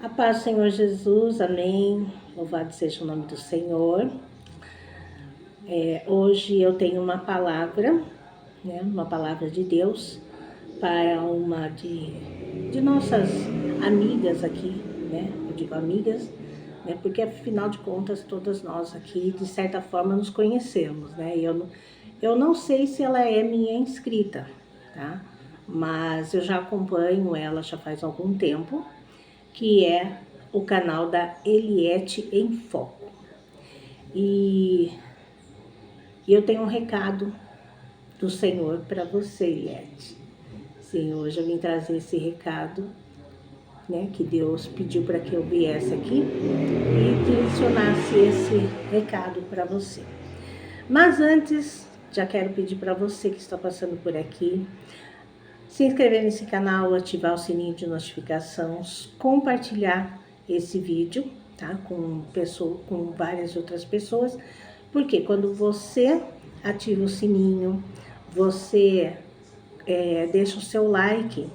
A paz do Senhor Jesus, amém. Louvado seja o nome do Senhor. Hoje eu tenho uma palavra, uma palavra de Deus para uma de nossas amigas aqui, Eu digo amigas, porque afinal de contas todas nós aqui de certa forma nos conhecemos, Eu não sei se ela é minha inscrita, tá? Mas eu já acompanho ela já faz algum tempo, que é o canal da Eliette em Foco. E eu tenho um recado do Senhor para você, Eliette. Sim, hoje eu vim trazer esse recado, que Deus pediu para que eu viesse aqui e direcionasse esse recado para você. Mas antes, já quero pedir para você que está passando por aqui, se inscrever nesse canal, ativar o sininho de notificações, compartilhar esse vídeo, tá? Com várias outras pessoas, porque quando você ativa o sininho, você deixa o seu like,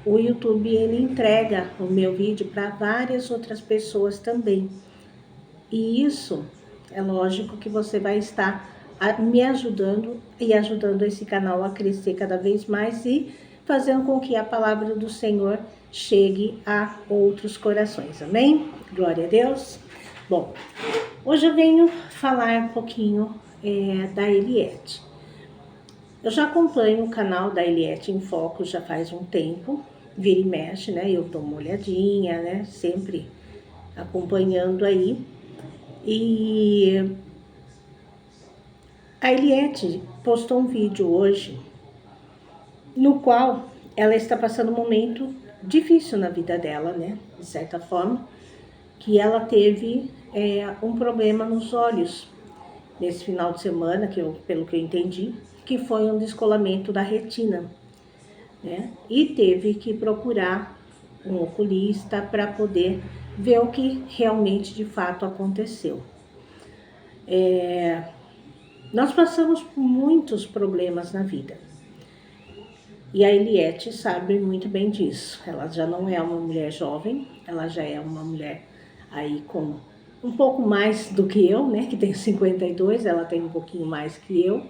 o YouTube ele entrega o meu vídeo para várias outras pessoas também. E isso é lógico que você vai estar me ajudando e ajudando esse canal a crescer cada vez mais e fazendo com que a palavra do Senhor chegue a outros corações, amém? Glória a Deus. Bom, hoje eu venho falar um pouquinho da Eliette. Eu já acompanho o canal da Eliette em Foco já faz um tempo, vira e mexe, eu dou uma olhadinha, sempre acompanhando aí. E a Eliette postou um vídeo hoje no qual ela está passando um momento difícil na vida dela, de certa forma, que ela teve um problema nos olhos nesse final de semana, pelo que eu entendi, que foi um descolamento da retina, e teve que procurar um oculista para poder ver o que realmente de fato aconteceu. Nós passamos por muitos problemas na vida. E a Eliette sabe muito bem disso. Ela já não é uma mulher jovem, ela já é uma mulher aí com um pouco mais do que eu, que tenho 52, ela tem um pouquinho mais que eu.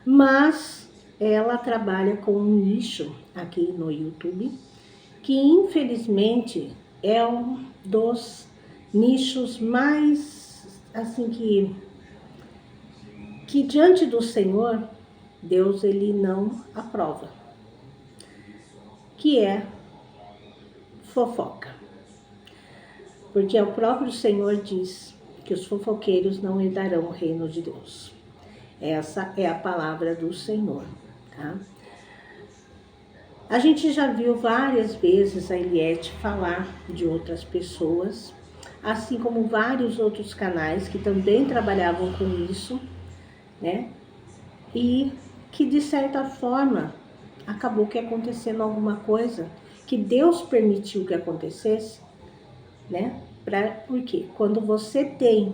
Mas ela trabalha com um nicho aqui no YouTube, que infelizmente é um dos nichos mais, assim, que diante do Senhor, Deus ele não aprova, que é fofoca. Porque o próprio Senhor diz que os fofoqueiros não herdarão o reino de Deus. Essa é a palavra do Senhor, tá? A gente já viu várias vezes a Eliette falar de outras pessoas, assim como vários outros canais que também trabalhavam com isso, E que de certa forma acabou que acontecendo alguma coisa que Deus permitiu que acontecesse, Porque quando você tem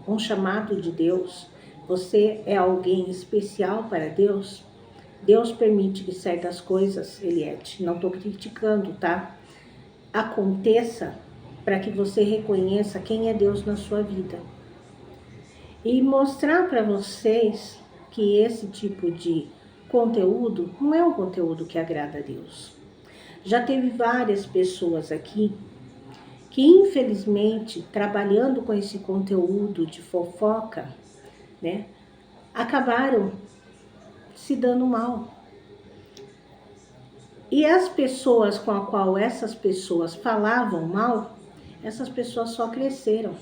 um chamado de Deus, você é alguém especial para Deus, Deus permite que certas coisas, Eliette, não estou criticando, tá? Aconteça para que você reconheça quem é Deus na sua vida. E mostrar para vocês que esse tipo de conteúdo não é um conteúdo que agrada a Deus. Já teve várias pessoas aqui que, infelizmente, trabalhando com esse conteúdo de fofoca, acabaram se dando mal. E as pessoas com a qual essas pessoas falavam mal, essas pessoas só cresceram.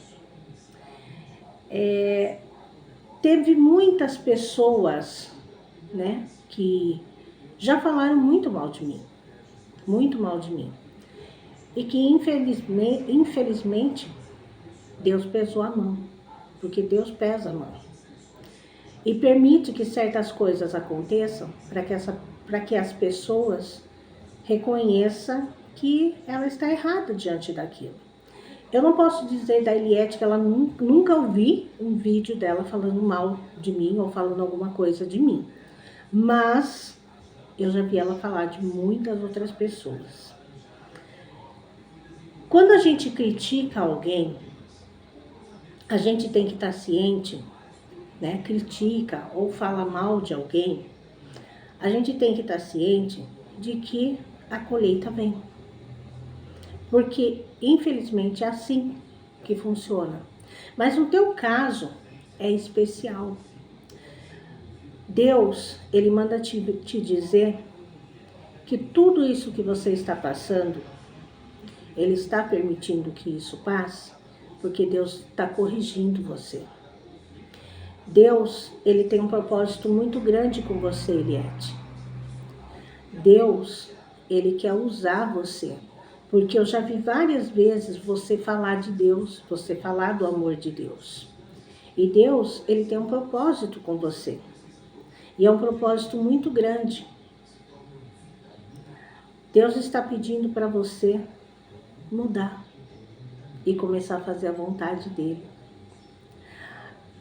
Teve muitas pessoas, que já falaram muito mal de mim. E que infelizmente Deus pesou a mão, porque Deus pesa a mão. E permite que certas coisas aconteçam para que as pessoas reconheçam que ela está errada diante daquilo. Eu não posso dizer da Eliette que ela nunca ouvi um vídeo dela falando mal de mim ou falando alguma coisa de mim. Mas eu já vi ela falar de muitas outras pessoas. Quando a gente critica alguém, a gente tem que estar ciente, né? Critica ou fala mal de alguém, a gente tem que estar ciente de que a colheita vem. Porque, infelizmente, é assim que funciona. Mas no teu caso, é especial. Deus, Ele manda te dizer que tudo isso que você está passando, Ele está permitindo que isso passe, porque Deus está corrigindo você. Deus, Ele tem um propósito muito grande com você, Eliette. Deus, Ele quer usar você. Porque eu já vi várias vezes você falar de Deus, você falar do amor de Deus. E Deus, Ele tem um propósito com você. E é um propósito muito grande. Deus está pedindo para você mudar e começar a fazer a vontade dEle.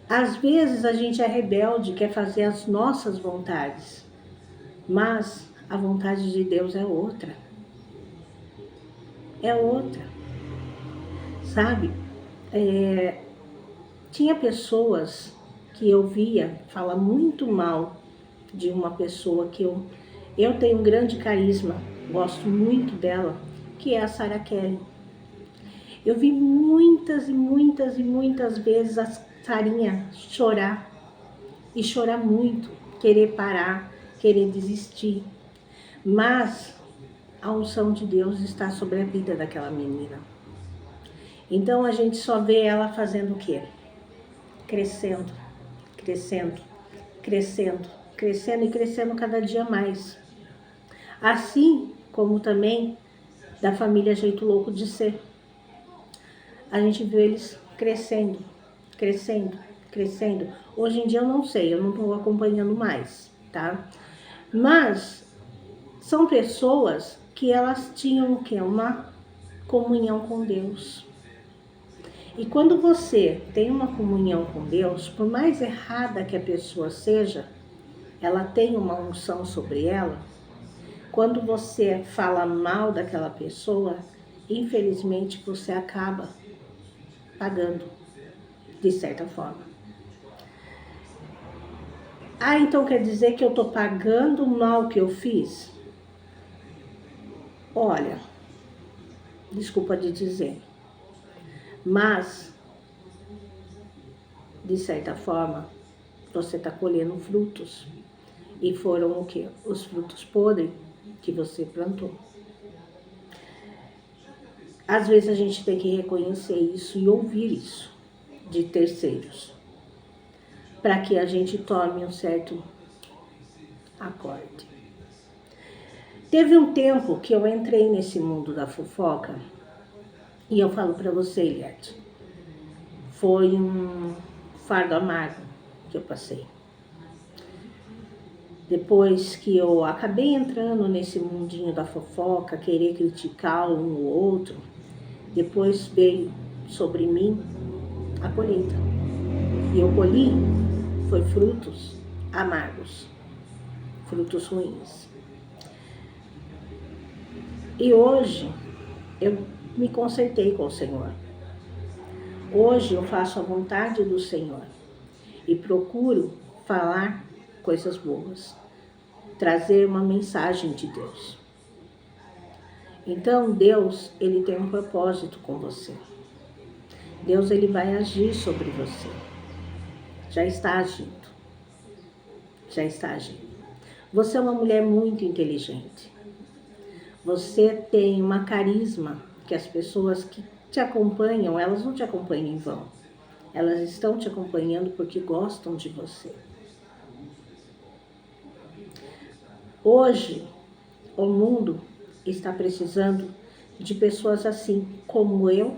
Às vezes a gente é rebelde, quer fazer as nossas vontades, mas a vontade de Deus é outra. É outra. Sabe? Tinha pessoas que eu via falar muito mal de uma pessoa que eu tenho um grande carisma, gosto muito dela, que é a Sarah Kelly. Eu vi muitas e muitas e muitas vezes a Sarinha chorar, e chorar muito, querer parar, querer desistir. Mas a unção de Deus está sobre a vida daquela menina. Então a gente só vê ela fazendo o quê? Crescendo, crescendo, crescendo, crescendo e crescendo cada dia mais. Assim como também da família Jeito Louco de Ser. A gente vê eles crescendo, crescendo, crescendo. Hoje em dia eu não sei, eu não estou acompanhando mais, tá? Mas são pessoas que elas tinham o quê? Uma comunhão com Deus. E quando você tem uma comunhão com Deus, por mais errada que a pessoa seja, ela tem uma unção sobre ela. Quando você fala mal daquela pessoa, infelizmente você acaba pagando, de certa forma. Ah, então quer dizer que eu estou pagando o mal que eu fiz? Olha, desculpa de dizer, mas, de certa forma, você está colhendo frutos. E foram o quê? Os frutos podres que você plantou. Às vezes a gente tem que reconhecer isso e ouvir isso de terceiros, para que a gente tome um certo acorde. Teve um tempo que eu entrei nesse mundo da fofoca e eu falo para você, Eliette, foi um fardo amargo que eu passei. Depois que eu acabei entrando nesse mundinho da fofoca, querer criticar um ou outro, depois veio sobre mim a colheita. E eu colhi foi frutos amargos, frutos ruins. E hoje eu me consertei com o Senhor. Hoje eu faço a vontade do Senhor e procuro falar coisas boas, trazer uma mensagem de Deus. Então Deus, Ele tem um propósito com você. Deus, Ele vai agir sobre você. Já está agindo. Já está agindo. Você é uma mulher muito inteligente. Você tem uma carisma que as pessoas que te acompanham, elas não te acompanham em vão. Elas estão te acompanhando porque gostam de você. Hoje, o mundo está precisando de pessoas assim, como eu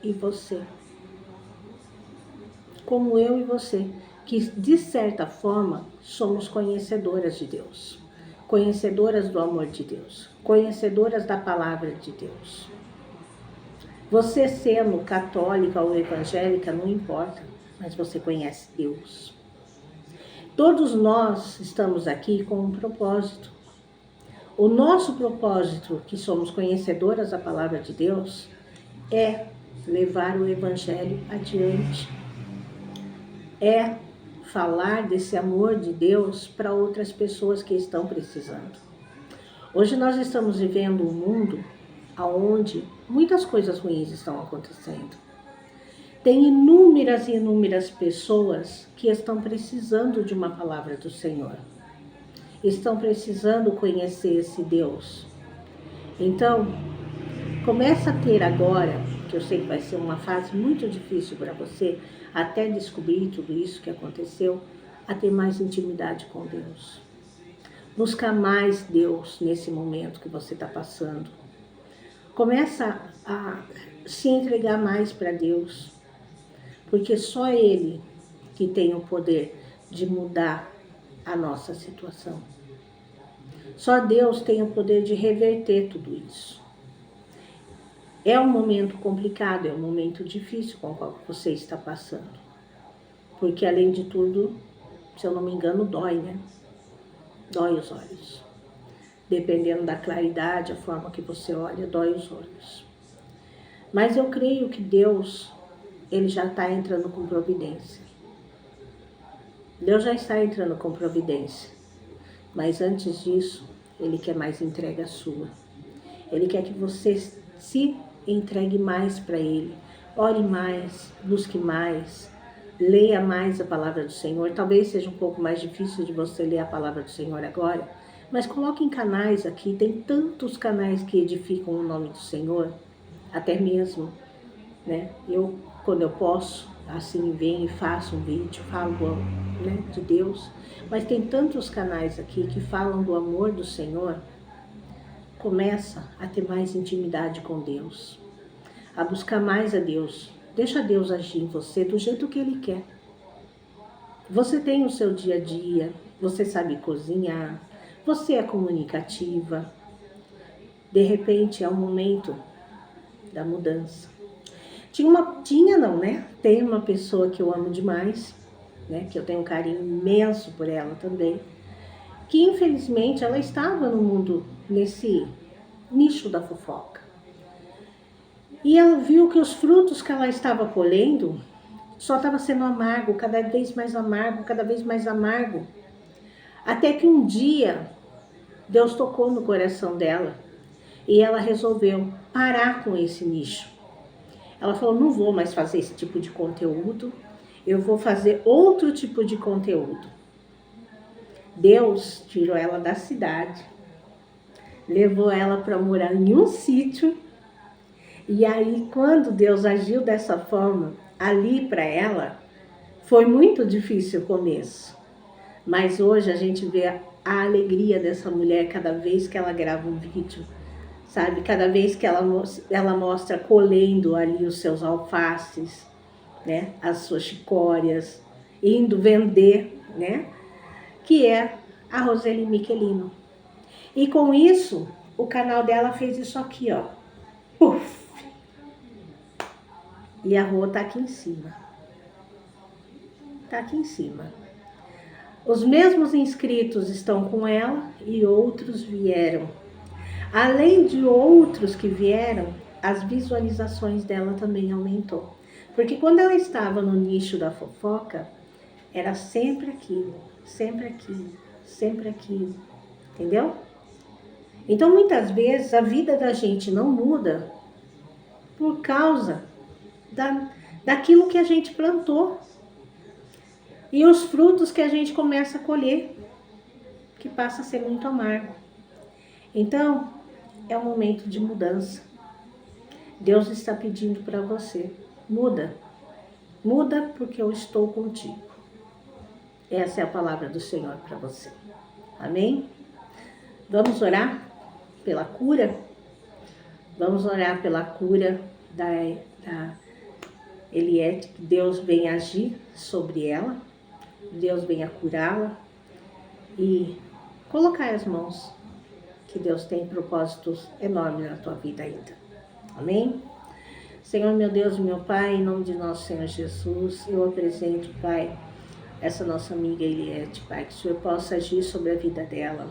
e você. Como eu e você, que de certa forma somos conhecedoras de Deus. Conhecedoras do amor de Deus, conhecedoras da palavra de Deus. Você sendo católica ou evangélica, não importa, mas você conhece Deus. Todos nós estamos aqui com um propósito. O nosso propósito, que somos conhecedoras da palavra de Deus, é levar o Evangelho adiante, é falar desse amor de Deus para outras pessoas que estão precisando. Hoje nós estamos vivendo um mundo onde muitas coisas ruins estão acontecendo. Tem inúmeras e inúmeras pessoas que estão precisando de uma palavra do Senhor. Estão precisando conhecer esse Deus. Então, começa a ter agora, que eu sei que vai ser uma fase muito difícil para você, até descobrir tudo isso que aconteceu, a ter mais intimidade com Deus. Buscar mais Deus nesse momento que você está passando. Começa a se entregar mais para Deus, porque só Ele que tem o poder de mudar a nossa situação. Só Deus tem o poder de reverter tudo isso. É um momento complicado, é um momento difícil com o qual você está passando. Porque além de tudo, se eu não me engano, dói, né? Dói os olhos. Dependendo da claridade, a forma que você olha, dói os olhos. Mas eu creio que Deus, Ele já está entrando com providência. Deus já está entrando com providência. Mas antes disso, Ele quer mais entrega sua. Ele quer que você se entregue mais para Ele. Ore mais, busque mais, leia mais a palavra do Senhor. Talvez seja um pouco mais difícil de você ler a palavra do Senhor agora, mas coloque em canais aqui. Tem tantos canais que edificam o nome do Senhor, até mesmo, né? Quando eu posso, assim, venho e faço um vídeo, falo, né, de Deus. Mas tem tantos canais aqui que falam do amor do Senhor. Começa a ter mais intimidade com Deus, a buscar mais a Deus. Deixa Deus agir em você do jeito que Ele quer. Você tem o seu dia a dia, você sabe cozinhar, você é comunicativa. De repente é o momento da mudança. Tem uma pessoa que eu amo demais, né? Que eu tenho um carinho imenso por ela também, que infelizmente ela estava no mundo, nesse nicho da fofoca. E ela viu que os frutos que ela estava colhendo só estava sendo amargo, cada vez mais amargo, cada vez mais amargo. Até que um dia, Deus tocou no coração dela e ela resolveu parar com esse nicho. Ela falou, não vou mais fazer esse tipo de conteúdo, eu vou fazer outro tipo de conteúdo. Deus tirou ela da cidade, levou ela para morar em um sítio. E aí, quando Deus agiu dessa forma, ali para ela, foi muito difícil o começo. Mas hoje a gente vê a alegria dessa mulher cada vez que ela grava um vídeo, sabe? Cada vez que ela mostra colhendo ali os seus alfaces, né? As suas chicórias, indo vender, né? Que é a Roseli Michelino. E com isso, o canal dela fez isso aqui, ó. Puf! E a Rô tá aqui em cima. Tá aqui em cima. Os mesmos inscritos estão com ela e outros vieram. Além de outros que vieram, as visualizações dela também aumentou. Porque quando ela estava no nicho da fofoca, era sempre aquilo, sempre aquilo, sempre aquilo. Entendeu? Então, muitas vezes, a vida da gente não muda por causa daquilo que a gente plantou. E os frutos que a gente começa a colher, que passa a ser muito amargo. Então, é um momento de mudança. Deus está pedindo para você, muda. Muda porque eu estou contigo. Essa é a palavra do Senhor para você. Amém? Vamos orar pela cura? Vamos orar pela cura da Eliette, que Deus venha agir sobre ela, Deus venha curá-la e colocar as mãos, que Deus tem propósitos enormes na tua vida ainda. Amém? Senhor, meu Deus, meu Pai, em nome de nosso Senhor Jesus, eu apresento, Pai, essa nossa amiga Eliette, Pai, que o Senhor possa agir sobre a vida dela,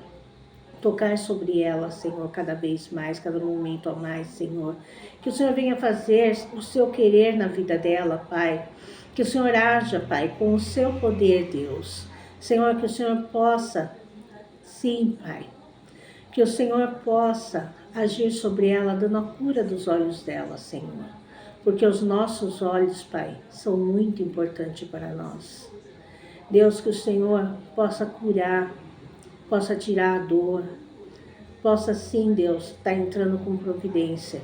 tocar sobre ela, Senhor, cada vez mais, cada momento a mais, Senhor. Que o Senhor venha fazer o seu querer na vida dela, Pai. Que o Senhor haja, Pai, com o seu poder, Deus. Senhor, que o Senhor possa, sim, Pai, que o Senhor possa agir sobre ela, dando a cura dos olhos dela, Senhor. Porque os nossos olhos, Pai, são muito importantes para nós. Deus, que o Senhor possa curar, possa tirar a dor, possa sim, Deus, estar entrando com providência.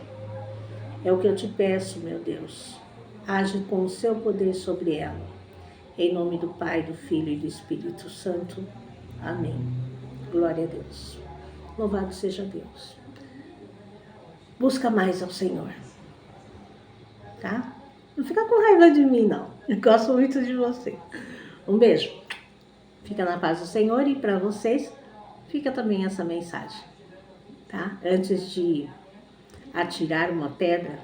É o que eu te peço, meu Deus. Age com o seu poder sobre ela. Em nome do Pai, do Filho e do Espírito Santo. Amém. Glória a Deus. Louvado seja Deus. Busca mais ao Senhor. Tá? Não fica com raiva de mim, não. Eu gosto muito de você. Um beijo. Fica na paz do Senhor e para vocês fica também essa mensagem. Tá? Antes de atirar uma pedra,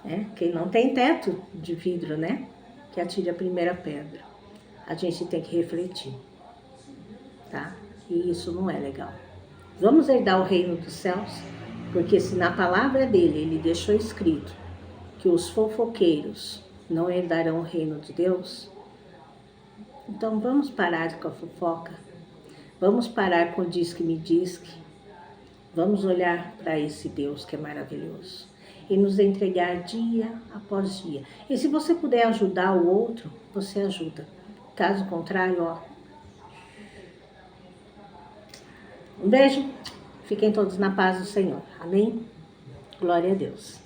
né? Quem não tem teto de vidro, né? Que atire a primeira pedra. A gente tem que refletir, tá? E isso não é legal. Vamos herdar o reino dos céus, porque se na palavra dele ele deixou escrito que os fofoqueiros não herdarão o reino de Deus, então vamos parar com a fofoca, vamos parar com o diz que me diz que, vamos olhar para esse Deus que é maravilhoso e nos entregar dia após dia. E se você puder ajudar o outro, você ajuda. Caso contrário, ó. Um beijo. Fiquem todos na paz do Senhor. Amém? Glória a Deus.